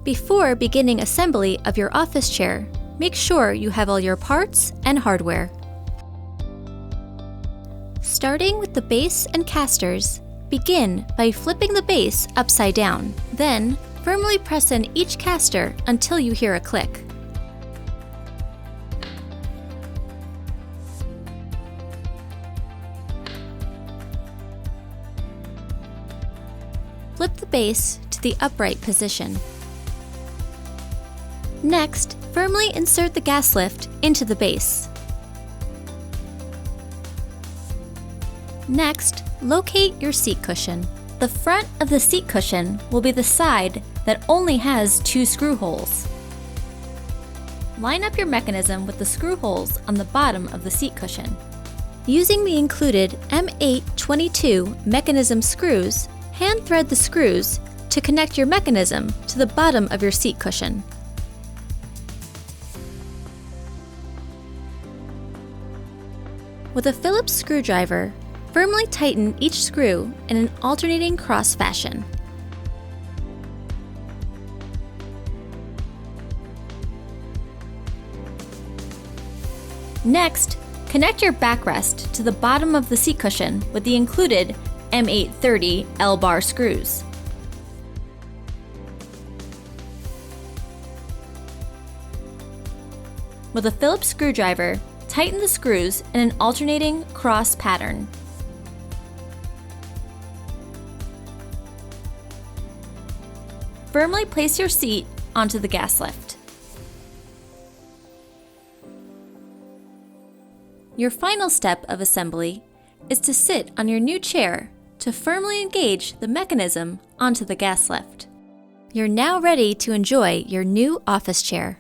Before beginning assembly of your office chair, make sure you have all your parts and hardware. Starting with the base and casters, begin by flipping the base upside down. Then, firmly press in each caster until you hear a click. Flip the base to the upright position. Next, firmly insert the gas lift into the base. Next, locate your seat cushion. The front of the seat cushion will be the side that only has 2 screw holes. Line up your mechanism with the screw holes on the bottom of the seat cushion. Using the included M822 mechanism screws, hand thread the screws to connect your mechanism to the bottom of your seat cushion. With a Phillips screwdriver, firmly tighten each screw in an alternating cross fashion. Next, connect your backrest to the bottom of the seat cushion with the included M830 L-bar screws. With a Phillips screwdriver, tighten the screws in an alternating cross pattern. Firmly place your seat onto the gas lift. Your final step of assembly is to sit on your new chair to firmly engage the mechanism onto the gas lift. You're now ready to enjoy your new office chair.